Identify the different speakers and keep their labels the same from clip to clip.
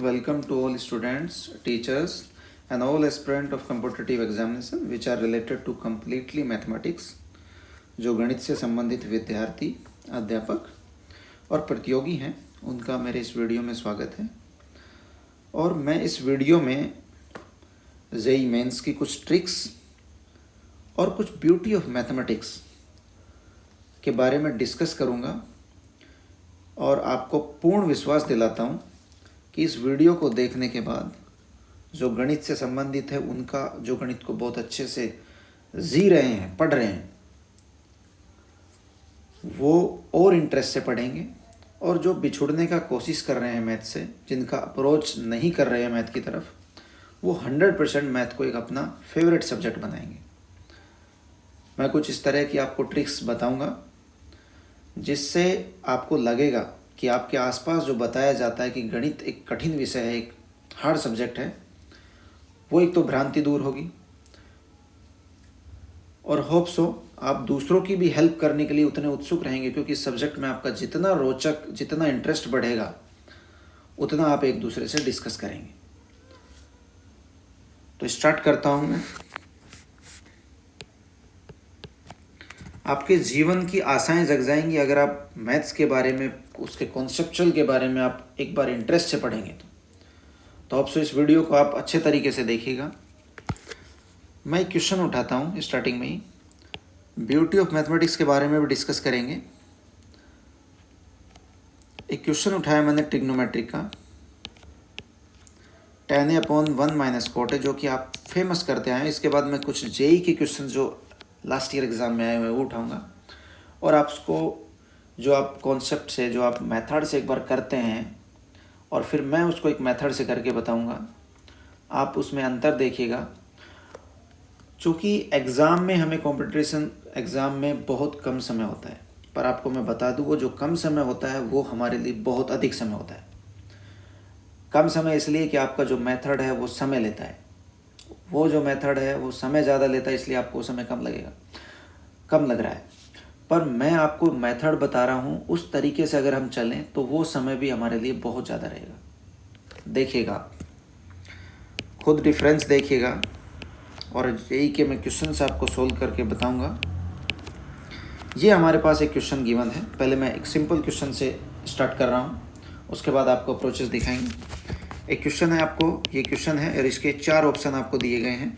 Speaker 1: welcome to all students, teachers and all aspirant of competitive examination which are related to completely mathematics। जो गणित से संबंधित विद्यार्थी, अध्यापक और प्रतियोगी हैं उनका मेरे इस वीडियो में स्वागत है। और मैं इस वीडियो में जेईई मेंस की कुछ ट्रिक्स और कुछ ब्यूटी ऑफ मैथमेटिक्स के बारे में डिस्कस करूँगा और आपको पूर्ण विश्वास दिलाता हूँ कि इस वीडियो को देखने के बाद जो गणित से संबंधित है उनका जो गणित को बहुत अच्छे से जी रहे हैं, पढ़ रहे हैं, वो और इंटरेस्ट से पढ़ेंगे। और जो बिछुड़ने का कोशिश कर रहे हैं मैथ से, जिनका अप्रोच नहीं कर रहे हैं मैथ की तरफ, वो 100% मैथ को एक अपना फेवरेट सब्जेक्ट बनाएंगे। मैं कुछ इस तरह की आपको ट्रिक्स बताऊंगा जिससे आपको लगेगा कि आपके आसपास जो बताया जाता है कि गणित एक कठिन विषय है, एक हार्ड सब्जेक्ट है, वो एक तो भ्रांति दूर होगी और होप सो आप दूसरों की भी हेल्प करने के लिए उतने उत्सुक रहेंगे, क्योंकि इस सब्जेक्ट में आपका जितना रोचक, जितना इंटरेस्ट बढ़ेगा उतना आप एक दूसरे से डिस्कस करेंगे। तो स्टार्ट करता हूँ मैं। आपके जीवन की आशाएं जग जाएंगी अगर आप मैथ्स के बारे में, उसके कॉन्सेप्चुअल के बारे में आप एक बार इंटरेस्ट से पढ़ेंगे तो आपसे इस वीडियो को आप अच्छे तरीके से देखिएगा। मैं एक क्वेश्चन उठाता हूँ स्टार्टिंग में ही। ब्यूटी ऑफ मैथमेटिक्स के बारे में भी डिस्कस करेंगे। एक क्वेश्चन उठाया मैंने ट्रिग्नोमेट्रिक का, tan (1 - cot), जो कि आप फेमस करते आए हैं। इसके बाद मैं कुछ जेईई के क्वेश्चन जो लास्ट ईयर एग्ज़ाम में आए हुए वो उठाऊंगा और आपको जो आप कॉन्सेप्ट से, जो आप मेथड से एक बार करते हैं और फिर मैं उसको एक मेथड से करके बताऊंगा, आप उसमें अंतर देखिएगा। चूँकि एग्ज़ाम में हमें कॉम्पिटिशन एग्ज़ाम में बहुत कम समय होता है, पर आपको मैं बता दूं वो जो कम समय होता है वो हमारे लिए बहुत अधिक समय होता है। कम समय इसलिए कि आपका जो मेथड है वो समय लेता है, वो जो मेथड है वो समय ज़्यादा लेता है, इसलिए आपको समय कम लगेगा, कम लग रहा है। पर मैं आपको मेथड बता रहा हूँ, उस तरीके से अगर हम चलें तो वो समय भी हमारे लिए बहुत ज़्यादा रहेगा। देखिएगा, खुद डिफरेंस देखिएगा और यही के मैं क्वेश्चन से आपको सोल्व करके बताऊंगा। ये हमारे पास एक क्वेश्चन गिवन है। पहले मैं एक सिंपल क्वेश्चन से स्टार्ट कर रहा हूँ, उसके बाद आपको अप्रोचेस दिखाएंगे। एक क्वेश्चन है, आपको ये क्वेश्चन है और इसके 4 ऑप्शन आपको दिए गए हैं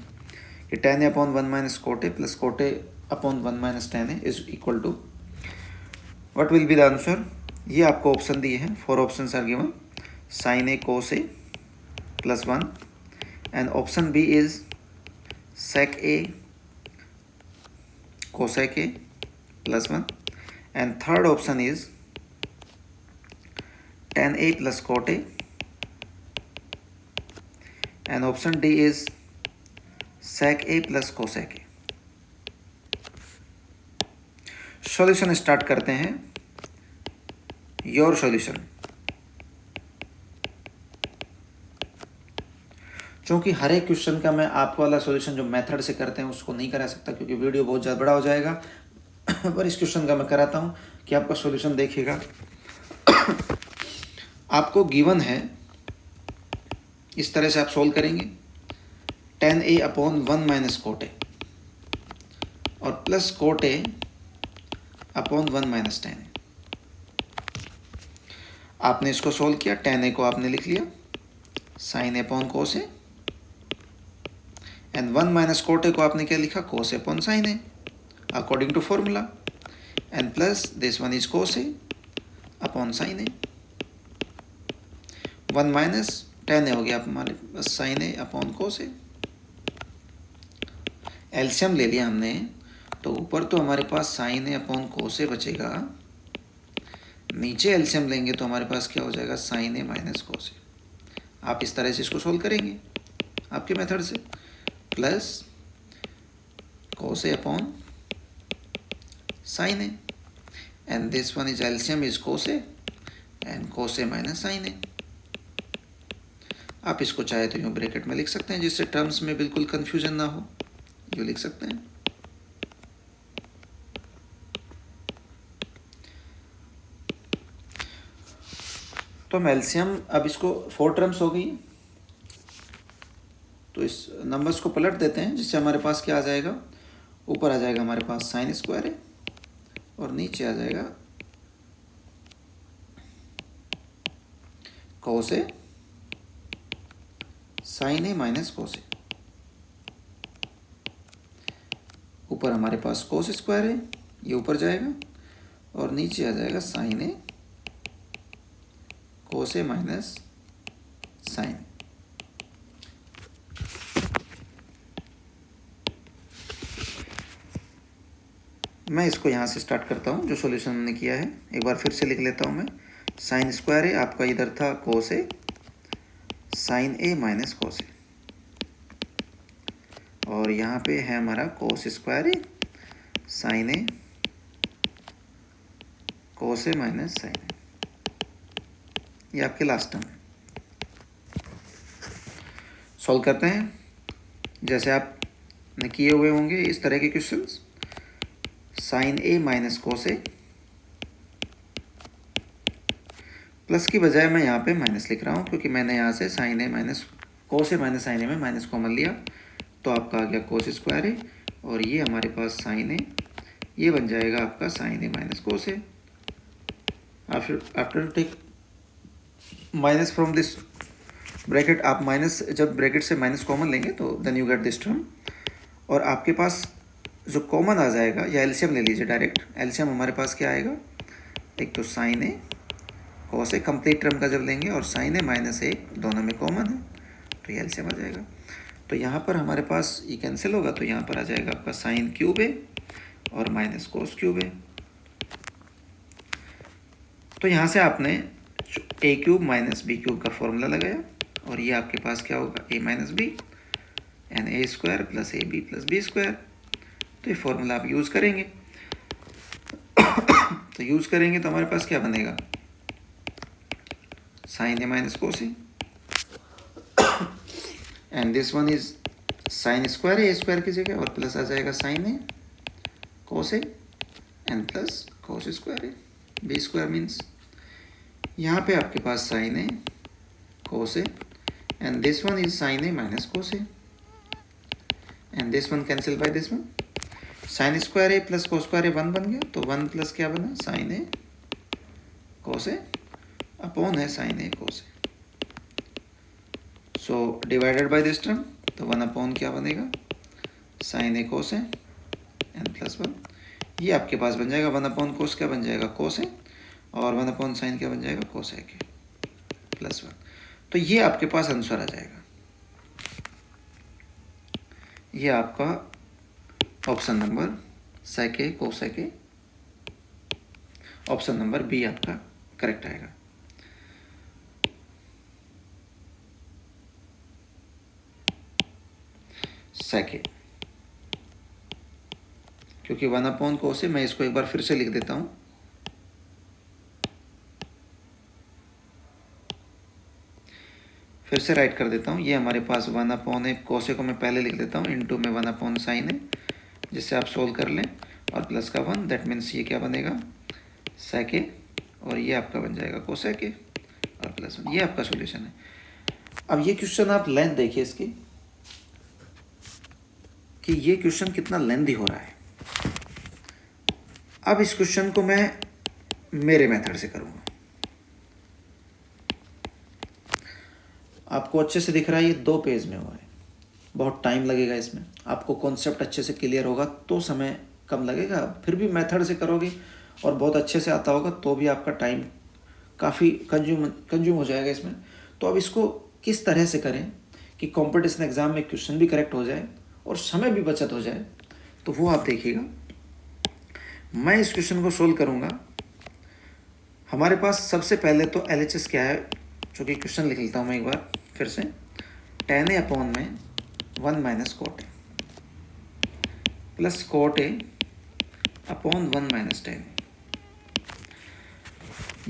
Speaker 1: कि tan (1 - cot) + cot (1 - tan) is equal to what will be the answer. ये आपको ऑप्शन दिए हैं, 4 options are given, sin A cos A + 1 and option B is sec A cosec A + 1 and third option is tan A + cot A and option D is sec A + cosec A। Solution start करते हैं। Your solution. चूँकि हर एक question का मैं आपको वाला solution जो method से करते हैं उसको नहीं करा सकता, क्योंकि वीडियो बहुत ज़्यादा बड़ा हो जाएगा पर इस क्वेश्चन का मैं कराता हूँ कि आपका सॉल्यूशन देखिएगा। आपको गिवन है, इस तरह से आप सोल्व करेंगे, tan A (1 - cot A) और plus cot A (1 - tan A। आपने इसको सोल्व किया, tan A को आपने लिख लिया sin A cos A and 1 - cot A को आपने क्या लिखा, cos A sin A according to formula, and plus this one is cos A sin A। 1 - tan A हो गया हमारे पास sin A cos A। एल्शियम ले लिया हमने, तो ऊपर तो हमारे पास sin A cos A बचेगा, नीचे एल्शियम लेंगे तो हमारे पास क्या हो जाएगा, sin A - cos A। आप इस तरह से इसको सोल्व करेंगे आपके मेथड से, plus cos A sin A and this one is LCM is cos A and cos A - sin A। आप इसको चाहे तो यूँ ब्रैकेट में लिख सकते हैं जिससे टर्म्स में बिल्कुल कंफ्यूजन ना हो, यूँ लिख सकते हैं। तो हम एलसीएम, अब इसको 4 टर्म्स हो गई, तो इस नंबर्स को पलट देते हैं, जिससे हमारे पास क्या आ जाएगा, ऊपर आ जाएगा हमारे पास साइन स्क्वायर है और नीचे आ जाएगा कोस ए साइन ए माइनस कोस ए। ऊपर हमारे पास कोस स्क्वायर है, ये ऊपर जाएगा और नीचे आ जाएगा साइन ए कोस ए माइनस साइन। मैं इसको यहाँ से स्टार्ट करता हूँ, जो सॉल्यूशन हमने किया है एक बार फिर से लिख लेता हूँ मैं। साइन स्क्वायर है आपका, इधर था कोस ए साइन ए माइनस कोस ए, और यहाँ पे है हमारा कोस स्क्वायर है साइन ए कोस ए माइनस साइन ए, ये आपके लास्ट टर्म है। सॉल्व करते हैं जैसे आपने किए हुए होंगे इस तरह के क्वेश्चंस। साइन ए माइनस कोस ए, प्लस की बजाय मैं यहाँ पे माइनस लिख रहा हूँ, क्योंकि मैंने यहाँ से साइन ए माइनस कोस ए माइनस साइन ए में माइनस कॉमन लिया, तो आपका आ गया कोस स्क्वायर है, और ये हमारे पास साइन ए, ये बन जाएगा आपका sine A minus cos A. After take minus from this bracket, आप माइनस, जब ब्रैकेट से माइनस कॉमन लेंगे तो then you get this term, और आपके पास जो कॉमन आ जाएगा, या एलसीएम ले लीजिए डायरेक्ट। एलसीएम हमारे पास क्या आएगा, एक तो sign A cos A complete term का जब लेंगे, और साइन ए माइनस ए दोनों में कॉमन है, तो ये एलसीएम आ जाएगा। तो यहाँ पर हमारे पास ये कैंसिल होगा, तो यहाँ पर आ जाएगा आपका साइन क्यूब ए और माइनस कोस क्यूब ए। तो यहाँ से आपने a cube minus b cube का फॉर्मूला लगाया, और ये आपके पास क्या होगा, a minus b and a square plus a b plus b square. तो ये फॉर्मूला आप यूज़ करेंगे तो यूज़ करेंगे तो हमारे पास क्या बनेगा, sine A minus cos A, and this one is sine square a square की जगह, और प्लस आ जाएगा sine A cos A and plus cos square a b square. Means यहाँ पे आपके पास sine A cos A and this one is sine A minus cos A, and this one cancel by this one. Sine square a plus cos square a 1 बन गया, तो 1 plus क्या बना, sine A cos A upon है sine A cos A. So divided by this term, तो 1 upon क्या बनेगा, sine A cos A and plus 1। ये आपके पास बन जाएगा 1 अपॉन कोस क्या बन जाएगा, कोस ए, और 1 अपॉन साइन क्या बन जाएगा, कोस ए के प्लस 1। तो ये आपके पास आंसर आ जाएगा। ये आपका ऑप्शन नंबर सेके कोसेके, ऑप्शन नंबर बी आपका करेक्ट आएगा। सेके, क्योंकि 1 अपॉन कोस है, मैं इसको एक बार फिर से लिख देता हूं। फिर से राइट कर देता हूं। ये हमारे पास 1 अपॉन है, कोसे को मैं पहले लिख देता हूं, इनटू में 1 अपॉन साइन है, जिससे आप सोल्व कर लें, और प्लस का 1, दैट मीन्स ये क्या बनेगा, सेके, और ये आपका बन जाएगा कोसेके और प्लस 1। ये आपका सॉल्यूशन है। अब ये क्वेश्चन आप लेंथ देखिए इसकी, कि ये क्वेश्चन कितना लेंथी हो रहा है। अब इस क्वेश्चन को मैं मेरे मेथड से करूँगा। आपको अच्छे से दिख रहा है, ये 2 पेज में हुआ है, बहुत टाइम लगेगा इसमें। आपको कॉन्सेप्ट अच्छे से क्लियर होगा तो समय कम लगेगा, फिर भी मेथड से करोगे और बहुत अच्छे से आता होगा तो भी आपका टाइम काफ़ी कंज्यूम हो जाएगा इसमें। तो अब इसको किस तरह से करें कि कंपटीशन एग्ज़ाम में क्वेश्चन भी करेक्ट हो जाए और समय भी बचत हो जाए, तो वो आप देखिएगा। मैं इस क्वेश्चन को सोल्व करूँगा। हमारे पास सबसे पहले तो LHS क्या है, चूँकि क्वेश्चन लिख लेता हूँ मैं एक बार फिर से। tan a अपॉन में 1 minus cot A plus cot A upon 1 minus tan a।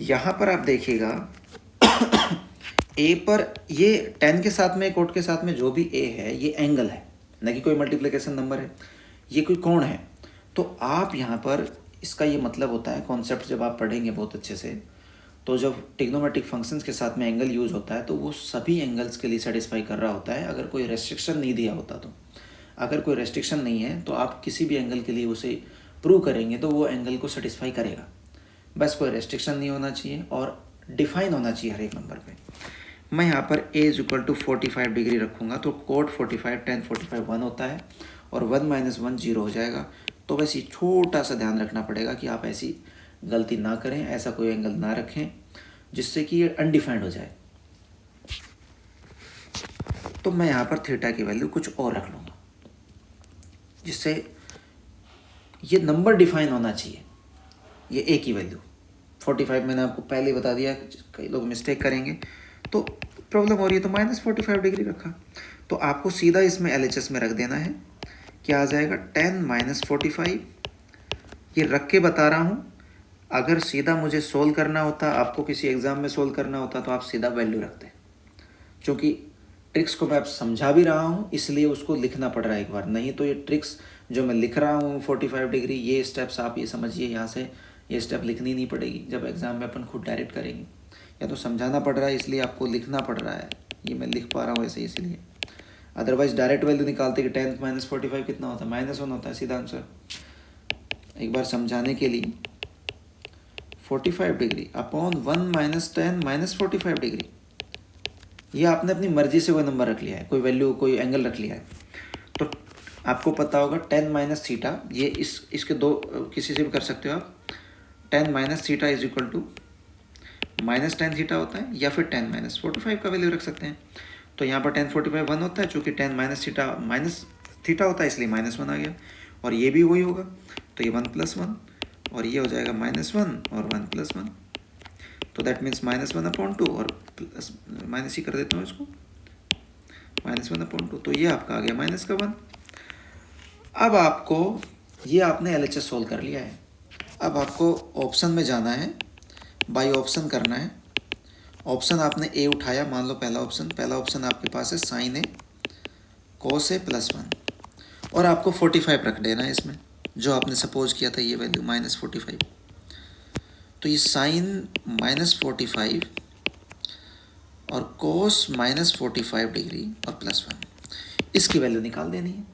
Speaker 1: यहाँ पर आप देखिएगा a पर ये tan के साथ में, कोट के साथ में जो भी a है, ये एंगल है, न कि कोई मल्टीप्लिकेशन नंबर है, ये कोई कोण है। तो आप यहाँ पर इसका ये मतलब होता है, कॉन्सेप्ट जब आप पढ़ेंगे बहुत अच्छे से, तो जब ट्रिग्नोमेट्रिक फंक्शंस के साथ में एंगल यूज़ होता है तो वो सभी एंगल्स के लिए सेटिस्फाई कर रहा होता है, अगर कोई रेस्ट्रिक्शन नहीं दिया होता तो। अगर कोई रेस्ट्रिक्शन नहीं है तो आप किसी भी एंगल के लिए उसे प्रूव करेंगे तो वो एंगल को सेटिस्फाई करेगा। बस कोई रेस्ट्रिक्शन नहीं होना चाहिए और डिफाइन होना चाहिए हर एक नंबर पे। मैं यहाँ पर a is equal to 45 degree रखूँगा तो कोट 45 tan 45 1 होता है और 1 - 1 0 हो जाएगा। तो बस ये छोटा सा ध्यान रखना पड़ेगा कि आप ऐसी गलती ना करें, ऐसा कोई एंगल ना रखें जिससे कि ये अनडिफाइंड हो जाए। तो मैं यहाँ पर थीटा की वैल्यू कुछ और रख लूँगा जिससे ये नंबर डिफाइन होना चाहिए। ये a की वैल्यू 45 मैंने आपको पहले ही बता दिया, कई लोग मिस्टेक करेंगे तो प्रॉब्लम हो रही है, तो -45 डिग्री रखा। तो आपको सीधा इसमें LHS में रख देना है, क्या आ जाएगा tan -45। ये रख के बता रहा हूँ, अगर सीधा मुझे सोल्व करना होता, आपको किसी एग्ज़ाम में सोल्व करना होता तो आप सीधा वैल्यू रखते। क्योंकि ट्रिक्स को मैं अब समझा भी रहा हूँ इसलिए उसको लिखना पड़ रहा है एक बार, नहीं तो ये ट्रिक्स जो मैं लिख रहा हूँ 45 डिग्री, ये स्टेप्स आप ये समझिए, यहाँ से ये स्टेप लिखनी नहीं पड़ेगी। जब एग्ज़ाम में अपन खुद डायरेक्ट करेंगे, या तो समझाना पड़ रहा है इसलिए आपको लिखना पड़ रहा है, ये मैं लिख पा रहा हूँ ऐसे इसलिए। अदरवाइज डायरेक्ट वैल्यू निकालते कि tan -45 कितना होता है, -1 होता है सीधा आंसर। एक बार समझाने के लिए 45 डिग्री अपॉन 1 - tan -45 डिग्री, ये आपने अपनी मर्जी से कोई नंबर रख लिया है, कोई वैल्यू कोई एंगल रख लिया है। तो आपको पता होगा tan - थीटा, ये इसके दो किसी से भी कर सकते हो आप। tan - theta is equal to -tan theta होता है, या फिर tan -45 का वैल्यू रख सकते हैं। तो यहाँ पर tan 45 1 होता है, चूँकि tan थीटा माइनस थीटा होता है इसलिए -1 आ गया, और ये भी वही होगा तो ये 1 + 1 और ये हो जाएगा -1 और 1 + 1, तो दैट मीन्स -1/2 और प्लस माइनस ही कर देता हूँ इसको, -1/2, तो ये आपका आ गया -1। अब आपको ये आपने LHS सोल्व कर लिया है, अब आपको ऑप्शन में जाना है, बाई ऑप्शन करना है। ऑप्शन आपने ए उठाया, मान लो पहला ऑप्शन आपके पास है sin A cos A +1, और आपको 45 रख देना है इसमें, जो आपने सपोज किया था ये वैल्यू -45। तो ये sin -45 और cos -45 डिग्री और +1, इसकी वैल्यू निकाल देनी है।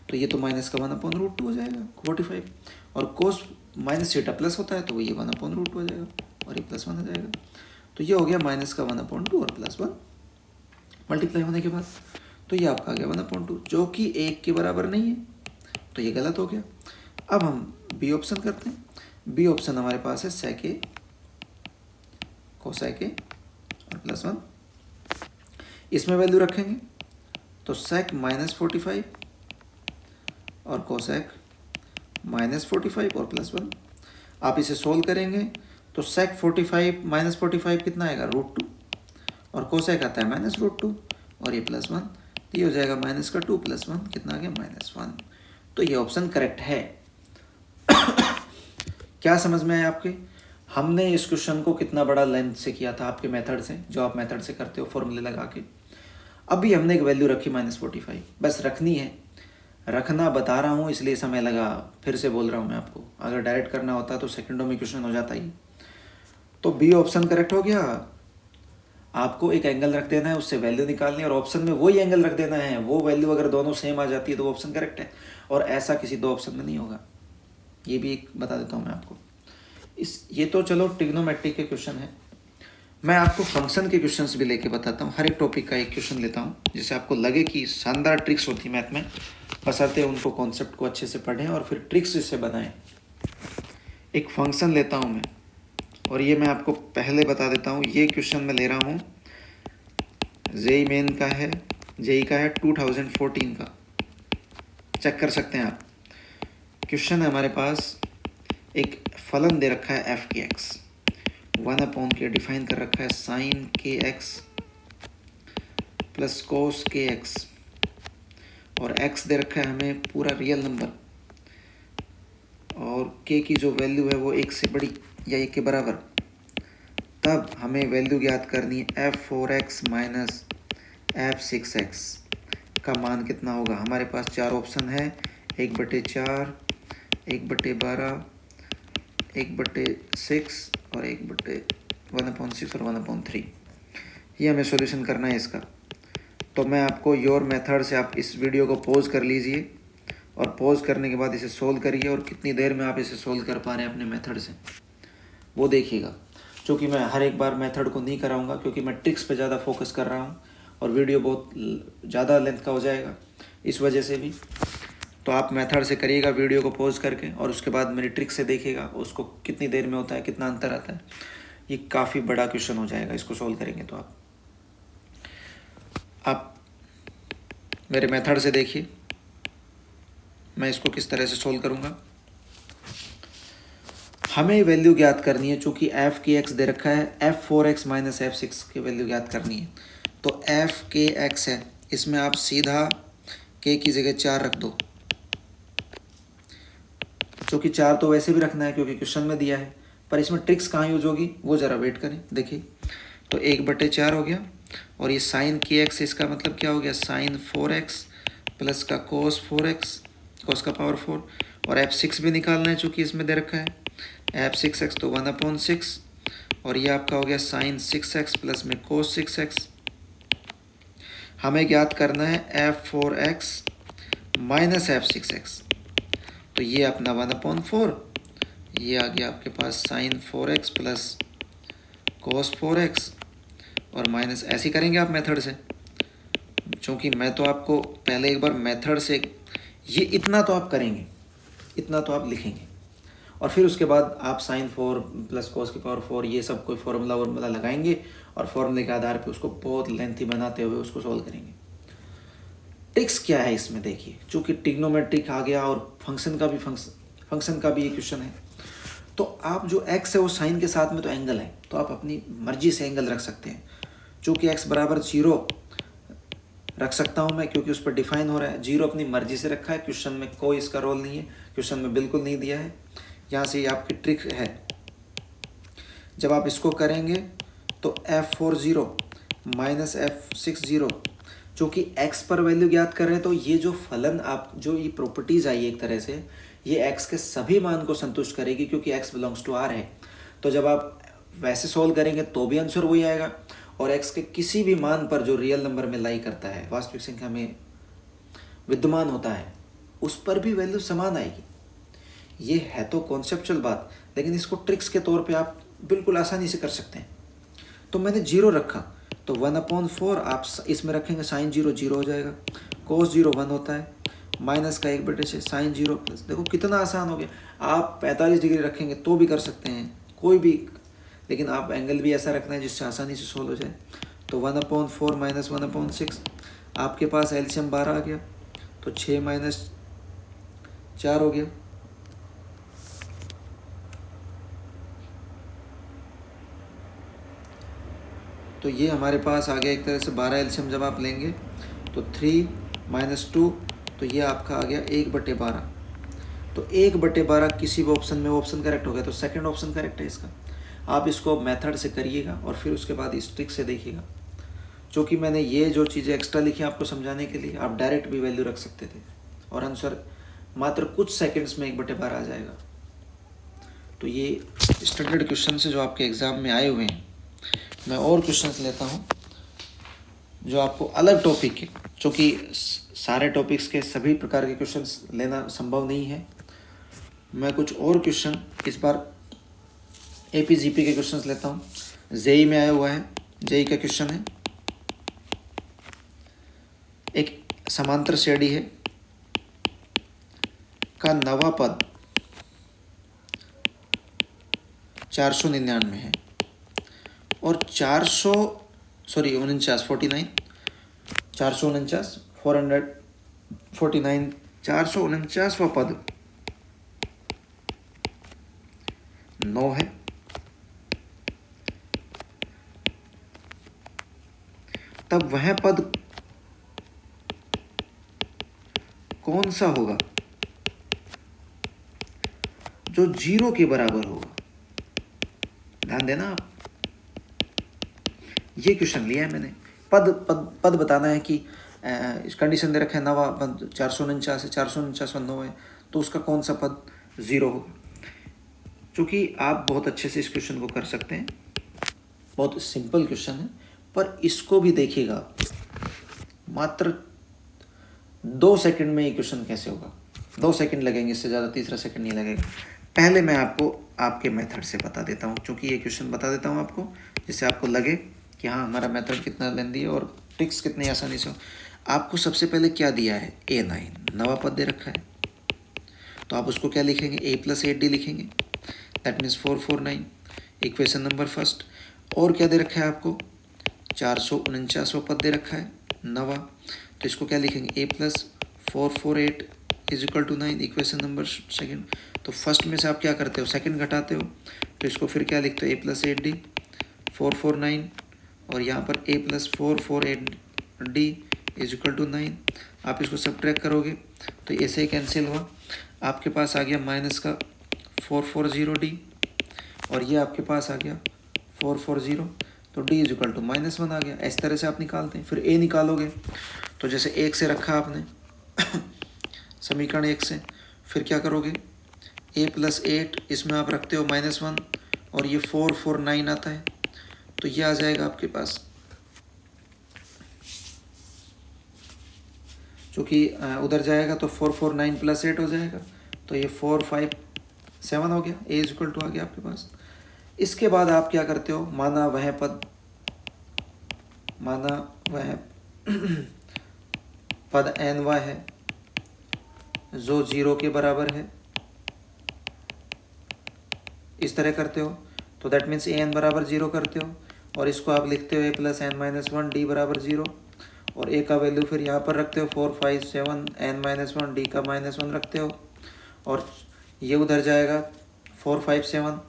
Speaker 1: तो ये तो माइनस का 1/√2 हो जाएगा 45, और cos -थीटा प्लस होता है तो ये 1/√2 हो जाएगा और ये +1 हो जाएगा। तो ये हो गया माइनस का 1/2 और +1 मल्टीप्लाई होने के बाद, तो ये आपका आ गया 1/2, जो कि 1 के बराबर नहीं है, तो ये गलत हो गया। अब हम बी ऑप्शन करते हैं। बी ऑप्शन हमारे पास है sec A cosec A और +1, इसमें वैल्यू रखेंगे तो sec -45 और cosec -45 और +1। आप इसे सोल्व करेंगे तो sec 45 -45 कितना आएगा √2, और cosec आता है -√2 और ये +1, तो ये हो जाएगा -2 + 1 कितना आ गया -1। तो ये ऑप्शन करेक्ट है। क्या समझ में आया आपके? हमने इस क्वेश्चन को कितना बड़ा लेंथ से किया था आपके मेथड से, जो आप मेथड से करते हो फॉर्मूले लगा के। अभी हमने एक वैल्यू रखी -45, बस रखनी है, रखना बता रहा हूँ इसलिए समय लगा, फिर से बोल रहा हूँ मैं आपको। अगर डायरेक्ट करना होता तो सेकंडों में क्वेश्चन हो जाता ही। तो बी ऑप्शन करेक्ट हो गया। आपको एक एंगल रख देना है, उससे वैल्यू निकालनी है, और ऑप्शन में वही एंगल रख देना है। वो वैल्यू अगर दोनों सेम आ जाती है तो ऑप्शन करेक्ट है, और ऐसा किसी दो ऑप्शन में नहीं होगा। ये भी एक बता देता हूँ मैं आपको। ये तो चलो ट्रिग्नोमेट्री के क्वेश्चन है। मैं आपको फंक्शन के क्वेश्चंस भी लेके बताता हूँ। हर एक टॉपिक का एक क्वेश्चन लेता हूँ जिससे आपको लगे कि शानदार ट्रिक्स होती है मैथ में, बशर्ते उनको कॉन्सेप्ट को अच्छे से पढ़ें और फिर ट्रिक्स इससे बनाएं। एक फंक्शन लेता हूँ मैं, और ये मैं आपको पहले बता देता हूँ, ये क्वेश्चन मैं ले रहा हूँ जेई मेन का है, जेई का है 2014 का, चेक कर सकते हैं आप। क्वेश्चन है हमारे पास, एक फलन दे रखा है f की x, 1/k डिफाइन कर रखा है sin kx plus cos kx, और x दे रखा है हमें पूरा रियल नंबर, और k की जो वैल्यू है वो 1 से बड़ी या 1 के बराबर। तब हमें वैल्यू ज्ञात करनी है f4x माइनस f6x का मान कितना होगा। हमारे पास चार ऑप्शन है, 1/4, 1/12, 1/6 और 1/, 1/6 और 1/3, ये हमें सॉल्यूशन करना है इसका। तो मैं आपको योर मेथड से, आप इस वीडियो को पॉज कर लीजिए और पॉज करने के बाद इसे सोल्व करिए, और कितनी देर में आप इसे सोल्व कर पा रहे हैं अपने मेथड से वो देखिएगा। क्योंकि मैं हर एक बार मेथड को नहीं कराऊंगा, क्योंकि मैं ट्रिक्स पे ज़्यादा फोकस कर रहा हूँ और वीडियो बहुत ज़्यादा लेंथ का हो जाएगा इस वजह से भी। तो आप मेथड से करिएगा वीडियो को पॉज करके, और उसके बाद मेरी ट्रिक से देखिएगा उसको कितनी देर में होता है, कितना अंतर आता है। ये काफ़ी बड़ा क्वेश्चन हो जाएगा इसको सोल्व करेंगे तो। आप मेरे मेथड से देखिए मैं इसको किस तरह से सोल्व करूँगा। हमें वैल्यू ज्ञात करनी है, चूँकि एफ के एक्स दे रखा है, f4x माइनस f6 की वैल्यू ज्ञात करनी है। तो एफ के एक्स है, इसमें आप सीधा के की जगह 4 रख दो, चूँकि 4 तो वैसे भी रखना है क्योंकि क्वेश्चन में दिया है, पर इसमें ट्रिक्स कहाँ यूज होगी वो ज़रा वेट करें। देखिए तो 1/4 हो गया, और ये साइन के एक्स, इसका मतलब क्या हो गया, साइन 4x प्लस का कोस 4x, कोस का पावर 4, और f6 भी निकालना है चूँकि इसमें दे रखा है f6x, तो 1/6, और ये आपका हो गया साइन 6x प्लस में कोस 6x। हमें ज्ञात करना है f4x माइनस f6x, तो ये अपना 1/4, ये आ गया आपके पास sign 4x plus cos 4x, और माइनस ऐसे करेंगे आप मेथड से, क्योंकि मैं तो आपको पहले एक बार मेथड से ये इतना तो आप करेंगे, इतना तो आप लिखेंगे, और फिर उसके बाद आप साइन 4 प्लस कोस की पावर 4 ये सब कोई फार्मूला लगाएंगे, और फार्मूले के आधार पे उसको बहुत लेंथी बनाते हुए उसको सोल्व करेंगे। ट्रिक्स क्या है इसमें देखिए, चूँकि ट्रिग्नोमेट्रिक आ गया और फंक्शन का भी ये क्वेश्चन है, तो आप जो x है वो साइन के साथ में तो एंगल है, तो आप अपनी मर्जी से एंगल रख सकते हैं। चूँकि x बराबर 0 रख सकता हूँ मैं, क्योंकि उस पर डिफाइन हो रहा है, 0 अपनी मर्जी से रखा है, क्वेश्चन में कोई इसका रोल नहीं है, क्वेश्चन में बिल्कुल नहीं दिया है। यहाँ से ये आपकी ट्रिक है, जब आप इसको करेंगे तो f40 माइनस f60, चूँकि x पर वैल्यू ज्ञात कर रहे हैं, तो ये जो फलन आप जो ये प्रॉपर्टीज़ आई एक तरह से ये x के सभी मान को संतुष्ट करेगी, क्योंकि x बिलोंग्स टू r है। तो जब आप वैसे सोल्व करेंगे तो भी आंसर वही आएगा, और x के किसी भी मान पर जो रियल नंबर में लाई करता है, वास्तविक संख्या में विद्यमान होता है, उस पर भी वैल्यू समान आएगी। ये है तो कॉन्सेप्चुअल बात, लेकिन इसको ट्रिक्स के तौर पे आप बिल्कुल आसानी से कर सकते हैं। तो मैंने 0 रखा, तो 1/4 आप इसमें रखेंगे, साइन 0 0 हो जाएगा, कोस 0 1 होता है, माइनस का 1/6 साइन 0 प्लस, देखो कितना आसान हो गया। आप 45 डिग्री रखेंगे तो भी कर सकते हैं कोई भी, लेकिन आप एंगल भी ऐसा रखना है जिससे आसानी से सोल्व हो जाए। तो 1/4 माइनस 1/6, आपके पास एलसीएम 12 आ गया, तो 6 माइनस 4 हो गया, तो ये हमारे पास आ गया एक तरह से 12 एलसीएम जब आप लेंगे तो 3 माइनस 2, तो ये आपका आ गया 1/12। तो 1/12 किसी भी ऑप्शन में वो ऑप्शन करेक्ट हो गया, तो सेकंड ऑप्शन करेक्ट है इसका। आप इसको मेथड से करिएगा और फिर उसके बाद इस ट्रिक से देखिएगा। क्योंकि मैंने ये जो चीज़ें एक्स्ट्रा लिखी आपको समझाने के लिए, आप डायरेक्ट भी वैल्यू रख सकते थे और आंसर मात्र कुछ सेकंड्स में 1/12 आ जाएगा। तो ये स्टैंडर्ड क्वेश्चन से जो आपके एग्ज़ाम में आए हुए हैं, मैं और क्वेश्चंस लेता हूँ जो आपको अलग टॉपिक के, क्योंकि सारे टॉपिक्स के सभी प्रकार के क्वेश्चंस लेना संभव नहीं है। मैं कुछ और क्वेश्चन इस बार एपीजीपी के क्वेश्चंस लेता हूँ। जेई में आया हुआ है, जेई का क्वेश्चन है, एक समांतर श्रेणी है का नवा पद 499 है और 449 449वां पद 9 है, तब वह पद कौन सा होगा जो 0 के बराबर होगा। ध्यान देना आप, ये क्वेश्चन लिया है मैंने। पद बताना है कि इस कंडीशन दे रखा है नवा पद 449 है, 449 9 है, तो उसका कौन सा पद 0 होगा। चूँकि आप बहुत अच्छे से इस क्वेश्चन को कर सकते हैं, बहुत सिंपल क्वेश्चन है, पर इसको भी देखिएगा। मात्र 2 सेकंड में ये क्वेश्चन कैसे होगा, 2 सेकंड लगेंगे, इससे ज़्यादा तीसरा सेकंड नहीं लगेगा। पहले मैं आपको आपके मेथड से बता देता हूँ, क्योंकि ये क्वेश्चन बता देता हूँ आपको, जिससे आपको लगे कि हाँ हमारा मेथड कितना लेंदी है और ट्रिक्स कितनी आसानी से हो। आपको सबसे पहले क्या दिया है, A9 नवा पद दे रखा है, तो आप उसको क्या लिखेंगे, A + 8D लिखेंगे, that means 449, equation number first. और क्या दे रखा है आपको, 449वां पद दे रखा है नवा, तो इसको क्या लिखेंगे, A + 448 = 9, इक्वेशन नंबर सेकंड। तो फर्स्ट में से आप क्या करते हो, सेकंड घटाते हो, तो इसको फिर क्या लिखते हो, A + 8D 449, और यहाँ पर A + 448D = 9। आप इसको सब्ट्रैक्ट करोगे तो ऐसे ही कैंसिल हुआ, आपके पास आ गया माइनस का 440D, और ये आपके पास आ गया 440, तो D = -1 आ गया। इस तरह से आप निकालते हैं। फिर A निकालोगे तो जैसे 1 से रखा आपने समीकरण 1 से, फिर क्या करोगे, A + 8 इसमें आप रखते हो -1, और ये 449 आता है, तो ये आ जाएगा आपके पास, चूँकि उधर जाएगा तो 449 + 8 हो जाएगा, तो ये 457 हो गया, A = आ गया आपके पास। इसके बाद आप क्या करते हो, माना वह पद n है जो 0 के बराबर है, इस तरह करते हो, तो दैट मीन्स an = 0 करते हो, और इसको आप लिखते हो A + n - 1 D = 0, और A का वैल्यू फिर यहाँ पर रखते हो 457, n - 1 D का -1 रखते हो, और ये उधर जाएगा 457,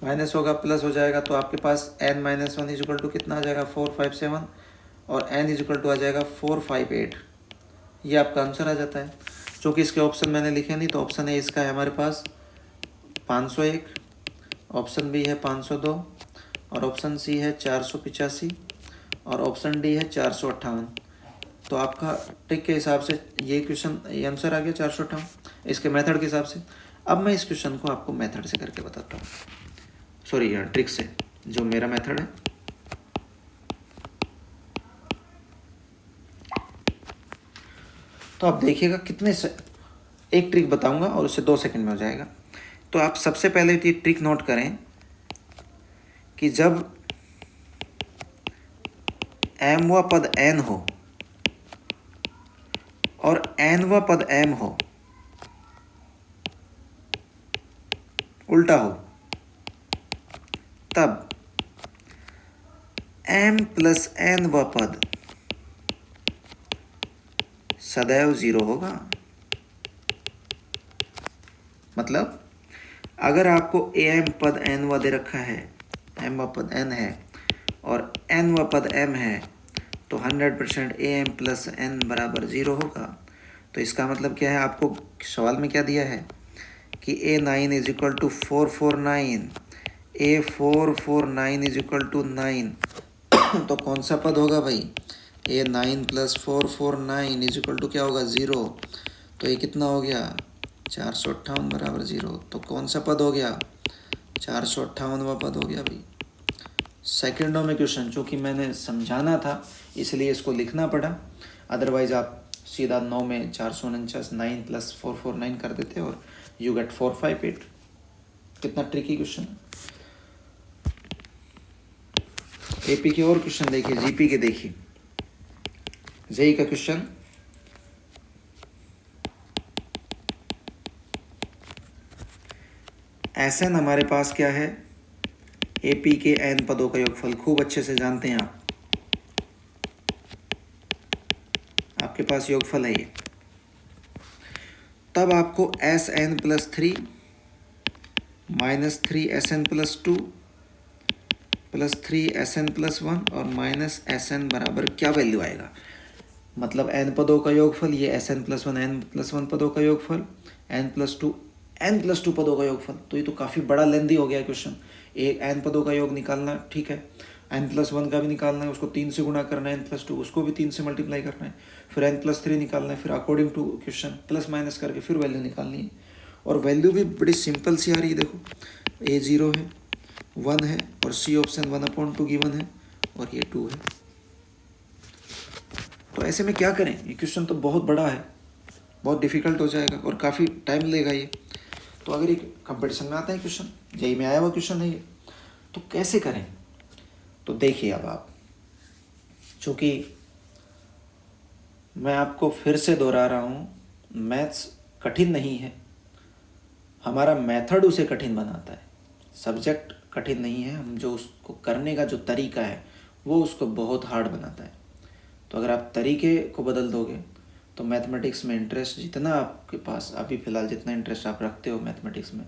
Speaker 1: माइनस होगा प्लस हो जाएगा, तो आपके पास n - 1 = कितना आ जाएगा, 457, और n = आ जाएगा 458। ये आपका आंसर आ जाता है। चूँकि इसके ऑप्शन मैंने लिखे नहीं, तो ऑप्शन ए इसका है हमारे पास 501, ऑप्शन बी है 502, और ऑप्शन सी है 485, और ऑप्शन डी है 458। तो आपका ट्रिक के हिसाब से ये क्वेश्चन, ये आंसर आ गया 458 इसके मेथड के हिसाब से। अब मैं इस क्वेश्चन को आपको मेथड से करके बताता हूँ, सॉरी यार ट्रिक से, जो मेरा मेथड है। तो आप देखिएगा कितने से, एक ट्रिक बताऊंगा और उससे 2 सेकंड में हो जाएगा। तो आप सबसे पहले ये ट्रिक नोट करें कि जब m पद n हो और n पद m हो, उल्टा हो, तब m + n पद सदैव 0 होगा। मतलब अगर आपको am पद n दे रखा है, m पद n है और n पद m है, तो 100% am + n = 0 होगा। तो इसका मतलब क्या है, आपको सवाल में क्या दिया है कि A9 = 449, A449 = 9, तो कौन सा पद होगा भाई, A9 + 449 = क्या होगा, 0। तो ये कितना हो गया, 458 = 0। तो कौन सा पद हो गया, 458वां पद हो गया भाई। सेकंडों में क्वेश्चन, चूँकि मैंने समझाना था इसलिए इसको लिखना पड़ा, अदरवाइज आप सीधा 9 में 449 9 + 449 कर देते और यू गेट 458। कितना ट्रिकी क्वेश्चन। एपी के और क्वेश्चन देखिए, जीपी के देखिए, जेई का क्वेश्चन, एसएन हमारे पास क्या है, एपी के एन पदों का योगफल, खूब अच्छे से जानते हैं आप, आपके पास योगफल है ये। तब आपको SN + 3 -3SN + 2 + 3SN + 1 और -SN बराबर क्या वैल्यू आएगा। मतलब n पदों का योगफल, ये SN + 1 n + 1 पदों का योगफल, n + 2 n + 2 पदों का योगफल। तो ये तो काफ़ी बड़ा लेंदी हो गया क्वेश्चन। एक n पदों का योग निकालना, ठीक है, n + 1 का भी निकालना है, उसको 3 से गुणा करना है, n + 2 उसको भी 3 से मल्टीप्लाई करना है, फिर n + 3 निकालना है, फिर according to question plus minus करके फिर वैल्यू निकालनी है। और वैल्यू भी बड़ी सिंपल सी आ रही है, देखो A0 है, 1 है और सी ऑप्शन 1/2 गिवन है और ये 2 है। तो ऐसे में क्या करें, ये क्वेश्चन तो बहुत बड़ा है, बहुत डिफिकल्ट हो जाएगा और काफ़ी टाइम लेगा ये। तो अगर ये कंपटीशन में आता है क्वेश्चन, जेईई में आया हुआ क्वेश्चन है ये, तो कैसे करें? तो देखिए अब आप, चूँकि मैं आपको फिर से दोहरा रहा हूँ, मैथ्स कठिन नहीं है, हमारा मेथड उसे कठिन बनाता है। सब्जेक्ट कठिन नहीं है, हम जो उसको करने का जो तरीका है वो उसको बहुत हार्ड बनाता है। तो अगर आप तरीके को बदल दोगे तो मैथमेटिक्स में इंटरेस्ट जितना आपके पास अभी फ़िलहाल जितना इंटरेस्ट आप रखते हो मैथमेटिक्स में,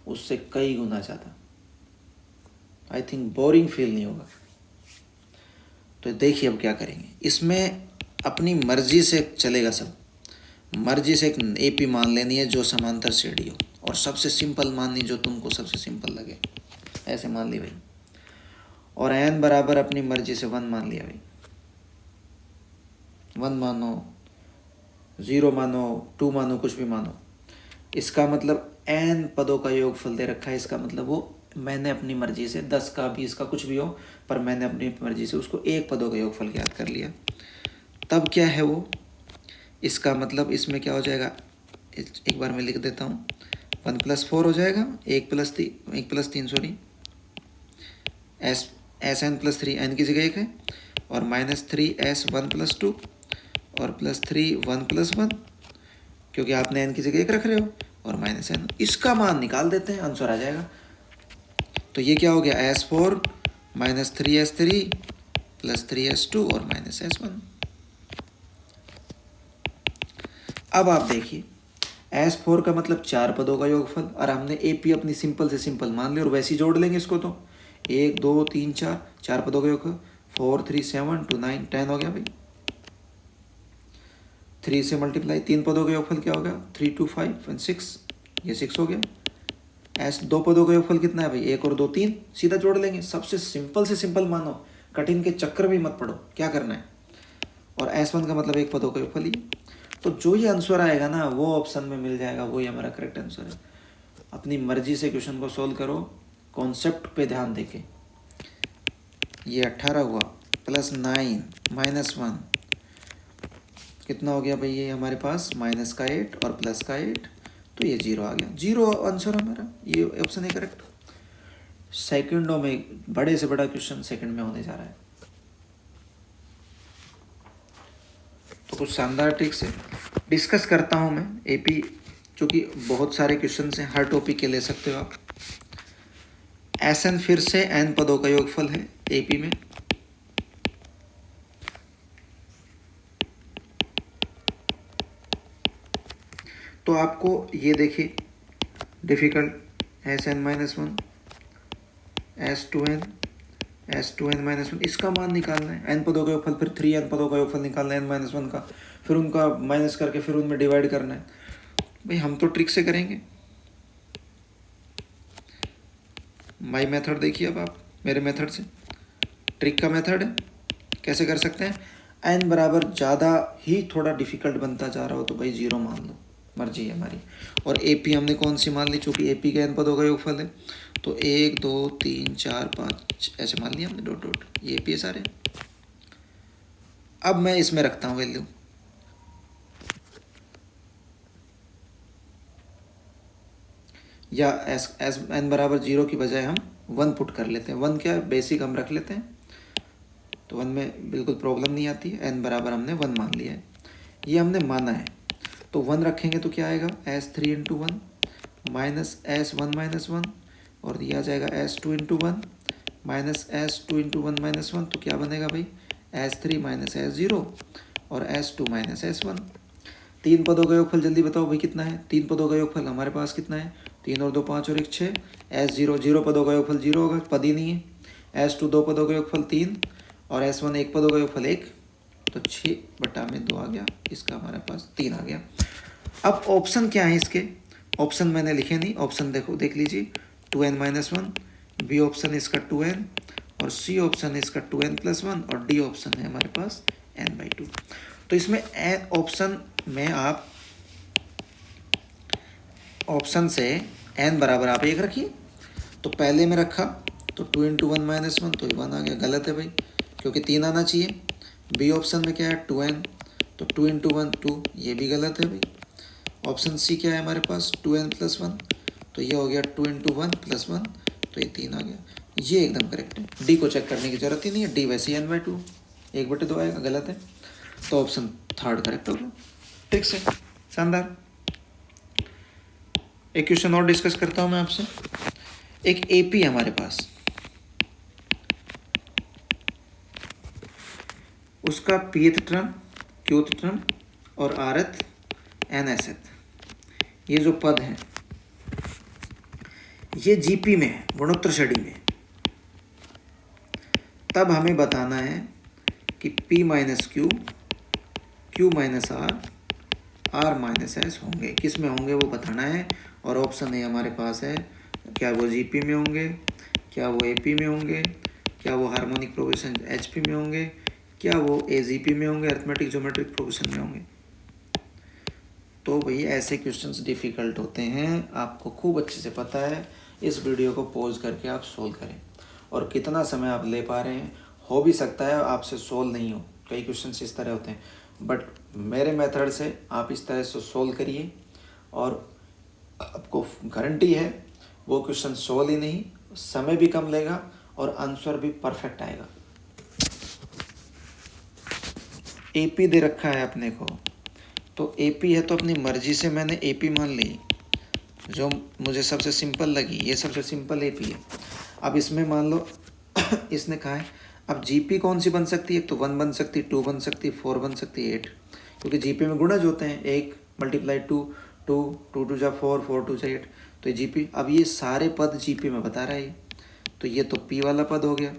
Speaker 1: उससे कई गुना ज़्यादा, आई थिंक बोरिंग फील नहीं होगा। तो देखिए अब क्या करेंगे, इसमें अपनी मर्जी से चलेगा सब। मर्जी से एक एपी मान लेनी है जो समांतर श्रेणी हो, और सबसे सिंपल माननी जो तुमको सबसे सिंपल लगे, ऐसे मान ली भाई। और एन बराबर अपनी मर्जी से 1 मान लिया भाई, 1 मानो, 0 मानो, 2 मानो, कुछ भी मानो। इसका मतलब एन पदों का योगफल दे रखा है, इसका मतलब वो मैंने अपनी मर्जी से 10 का 20 का कुछ भी हो, पर मैंने अपनी मर्जी से उसको एक पदों का योगफल याद कर लिया। तब क्या है वो, इसका मतलब इसमें क्या हो जाएगा, एक बार मैं लिख देता हूँ, 1 + 4 हो जाएगा, 1 + 3 सॉरी, एस एन + 3 एन की जगह 1 है, और -3s 1 + 2 और +3 1 + 1, क्योंकि आपने एन की जगह 1 रख रहे हो, और -n, इसका मान निकाल देते हैं, आंसर आ जाएगा। तो ये क्या हो गया, s4 -3s3 + 3s2 और -s1। अब आप देखिए, S4 का मतलब 4 पदों का योगफल, और हमने AP अपनी सिंपल से सिंपल मान लिया, और वैसे ही जोड़ लेंगे इसको, तो 1 2 3 4 4 पदों का योगफल, 4 3 7 2 9 10 हो गया भाई। 3 से मल्टीप्लाई, 3 पदों का योगफल क्या हो गया, 3 2 5 and 6, ये 6 हो गया। S 2 पदों का योगफल कितना है भाई, 1 और 2 3, सीधा जोड़ लेंगे। सबसे सिंपल से सिंपल मानो, कठिन के चक्कर में मत पड़ो, क्या करना है। और S1 का मतलब 1 पदों का योगफल ही। तो जो ये आंसर आएगा ना वो ऑप्शन में मिल जाएगा, वही हमारा करेक्ट आंसर है। अपनी मर्जी से क्वेश्चन को सोल्व करो, कॉन्सेप्ट पे ध्यान देके। ये 18 हुआ, +9 -1 कितना हो गया भाई, ये हमारे पास -8 और +8, तो ये 0 आ गया। 0 आंसर हमारा, ये ऑप्शन है करेक्ट। सेकंडों में बड़े से बड़ा क्वेश्चन सेकंड में होने जा रहा है। तो कुछ शानदार ट्रिक से डिस्कस करता हूँ मैं एपी, चूँकि बहुत सारे क्वेश्चन हैं, हर टॉपिक के ले सकते हो आप। एसएन फिर से एन पदों का योगफल है एपी में। तो आपको ये देखिए डिफिकल्ट, Sn-1 S2n S2n-1, इसका मान निकालना है, एन पदों का योगफल, फिर 3n पदों का योगफल निकालना है n-1 का, फिर उनका माइनस करके फिर उनमें डिवाइड करना है। भाई हम तो ट्रिक से करेंगे, माई मेथड देखिए अब आप, मेरे मेथड से, ट्रिक का मेथड है, कैसे कर सकते हैं। एन बराबर ज़्यादा ही थोड़ा डिफिकल्ट बनता जा रहा हो तो भाई 0 मान लो, मर्जी है हमारी। और एपी हमने कौन सी मान ली, चूँकि एपी का एन पदों का योगफल है, तो 1 2 3 4 5 ऐसे मान लिया हमने, डॉट डॉट, ये एपी है सारे। अब मैं इसमें रखता हूँ वैल्यू, या एस एन बराबर 0 की बजाय हम 1 पुट कर लेते हैं। 1 क्या बेसिक हम रख लेते हैं, तो 1 में बिल्कुल प्रॉब्लम नहीं आती है। एन बराबर हमने 1 मान लिया है, ये हमने माना है। तो 1 रखेंगे तो क्या आएगा, S3 × 1 -S1 -1, और दिया जाएगा S2 × 1 -S2 × 1 -1, तो क्या बनेगा भाई, S3 -S0 और S2 -S1। 3 पदों का योगफल जल्दी बताओ भाई कितना है, 3 पदों का योगफल हमारे पास कितना है, 3 और 2 5 और 1 6। S0 0 पदों का योगफल 0 होगा, पद ही नहीं है। S2 2 पदों का योगफल 3 और S1 1 पदों का योगफल 1, तो 6/2 आ गया, इसका हमारे पास 3 आ गया। अब ऑप्शन क्या है इसके, ऑप्शन मैंने लिखे नहीं, ऑप्शन देखो, देख लीजिए, 2n-1, बी ऑप्शन इसका 2n, और सी ऑप्शन इसका 2n+1, और डी ऑप्शन है हमारे पास n/2। तो इसमें ऑप्शन में आप ऑप्शन से n बराबर आप 1 रखिए। तो पहले में रखा तो 2 इंटू 1 माइनस 1, तो ये 1 आ गया। गलत है भाई, क्योंकि 3 आना चाहिए। बी ऑप्शन में क्या है 2n, तो 2 इंटू 1 2, ये भी गलत है भाई। ऑप्शन सी क्या है हमारे पास 2n प्लस 1, तो ये हो गया 2 इंटू 1 प्लस 1, तो ये 3 आ गया। ये एकदम करेक्ट है, डी को चेक करने की जरूरत ही नहीं है, डी वैसे ही n/2 1/2 आएगा। गलत है, तो ऑप्शन थर्ड करेक्ट हो गया। ठीक से, शानदार। एक क्वेश्चन और डिस्कस करता हूँ मैं आपसे। एक एपी है हमारे पास, उसका pth टर्म, qth टर्म और rth nsth, ये जो पद हैं ये जीपी में है, गुणोत्तर श्रेणी में। तब हमें बताना है कि p minus Q, q minus R, r minus S होंगे, किस में होंगे वो बताना है। और ऑप्शन ए हमारे पास है, क्या वो जीपी में होंगे, क्या वो एपी में होंगे, क्या वो हार्मोनिक प्रोग्रेशन एचपी में होंगे, क्या वो एजीपी में होंगे, अरिथमेटिक ज्योमेट्रिक प्रोग्रेशन में होंगे। तो भैया ऐसे क्वेश्चंस डिफ़िकल्ट होते हैं, आपको खूब अच्छे से पता है। इस वीडियो को पॉज करके आप सोल्व करें। और कितना समय आप ले पा रहे हैं, हो भी सकता है आपसे सोल्व नहीं हो, कई क्वेश्चंस इस तरह होते हैं, बट मेरे मेथड से आप इस तरह से सोल्व करिए और आपको गारंटी है वो क्वेश्चन सोल्व ही नहीं, समय भी कम लेगा और आंसर भी परफेक्ट आएगा। एपी दे रखा है अपने को, तो एपी है तो अपनी मर्जी से मैंने एपी मान ली, जो मुझे सबसे सिंपल लगी, ये सबसे सिंपल एपी है। अब इसमें मान लो इसने कहा है, अब जीपी कौन सी बन सकती है, तो 1 बन सकती है, 2 बन सकती है, 4 बन सकती है, 8, क्योंकि जीपी में गुणज होते हैं, 1 मल्टीप्लाई 2, 2 2 2 जा 4, 4 2 जा 8, तो ये जीपी। अब ये सारे पद जीपी में बता रहा है, तो ये तो पी वाला पद हो गया,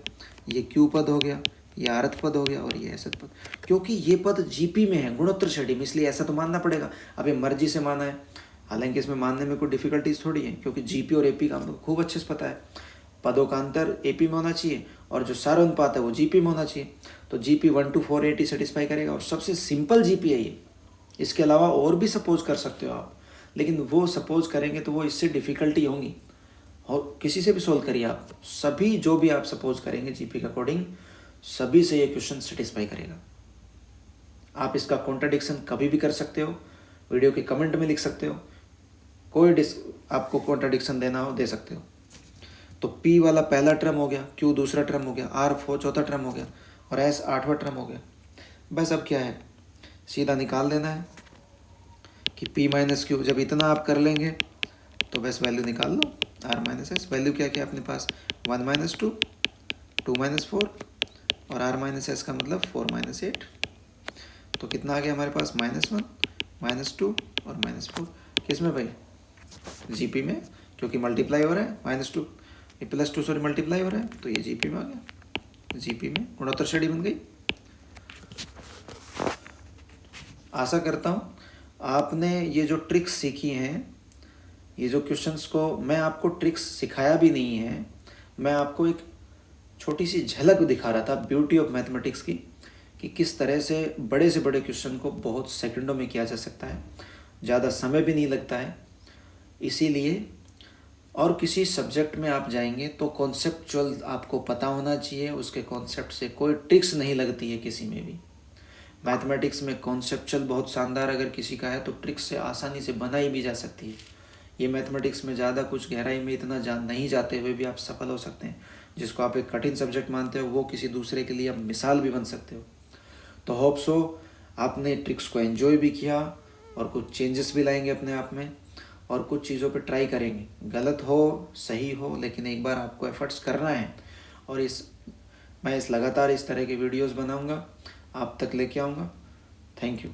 Speaker 1: ये क्यू पद हो गया, ये आरथ पद हो गया और ये एसथ पद, क्योंकि ये पद जीपी में है, गुणोत्तर श्रेणी में, इसलिए ऐसा तो मानना पड़ेगा। अब ये मर्जी से माना है, हालांकि इसमें मानने में कोई डिफिकल्टीज थोड़ी है, क्योंकि जीपी और एपी का हमको खूब अच्छे से पता है, पदों का अंतर एपी में होना चाहिए और जो सारा अनुपात है वो जीपी में होना चाहिए। तो जीपी 1 to 480 सेटिस्फाई करेगा और सबसे सिंपल जीपी है ये। इसके अलावा और भी सपोज कर सकते हो आप, लेकिन वो सपोज करेंगे तो वो इससे डिफ़िकल्टी होंगी। और किसी से भी सोल्व करिए आप, सभी जो भी आप सपोज करेंगे जीपी के अकॉर्डिंग, सभी से ये क्वेश्चन सेटिस्फाई करेगा। आप इसका कॉन्ट्राडिक्शन कभी भी कर सकते हो, वीडियो के कमेंट में लिख सकते हो, कोई आपको कॉन्ट्राडिक्शन देना हो दे सकते हो। तो P वाला पहला टर्म हो गया, Q दूसरा टर्म हो गया, R चौथा टर्म हो गया और S 8वां टर्म हो गया। बस अब क्या है, सीधा निकाल देना है कि P माइनस क्यू, जब इतना आप कर लेंगे तो बस वैल्यू निकाल लो, R माइनस एस। वैल्यू क्या क्या अपने पास, 1 माइनस 2, 2 माइनस 4 और R माइनस एस का मतलब 4 माइनस 8। तो कितना आ गया हमारे पास, -1, -2 और -4। किस में भाई, जीपी में, क्योंकि मल्टीप्लाई हो रहा है, -2 ये +2 सॉरी मल्टीप्लाई हो रहा है, तो ये जीपी में आ गया। जीपी में गुणोत्तर श्रेणी बन गई। आशा करता हूँ आपने ये जो ट्रिक्स सीखी हैं, ये जो क्वेश्चंस को मैं आपको ट्रिक्स सिखाया भी नहीं है, मैं आपको एक छोटी सी झलक दिखा रहा था ब्यूटी ऑफ मैथमेटिक्स की, कि किस तरह से बड़े क्वेश्चन को बहुत सेकंडों में किया जा सकता है, ज़्यादा समय भी नहीं लगता है। इसीलिए और किसी सब्जेक्ट में आप जाएंगे तो कॉन्सेप्चुअल आपको पता होना चाहिए, उसके कॉन्सेप्ट से कोई ट्रिक्स नहीं लगती है किसी में भी। मैथमेटिक्स में कॉन्सेप्चुअल बहुत शानदार अगर किसी का है तो ट्रिक्स से आसानी से बनाई भी जा सकती है। ये मैथमेटिक्स में ज़्यादा कुछ गहराई में इतना नहीं जाते हुए भी आप सफल हो सकते हैं। जिसको आप एक कठिन सब्जेक्ट मानते हो वो किसी दूसरे के लिए आप मिसाल भी बन सकते हो। तो होप सो आपने ट्रिक्स को एंजॉय भी किया और कुछ चेंजेस भी लाएंगे अपने आप में और कुछ चीज़ों पे ट्राई करेंगे, गलत हो सही हो, लेकिन एक बार आपको एफर्ट्स करना है। और मैं लगातार इस तरह के वीडियोस बनाऊंगा, आप तक लेके आऊँगा। Thank you.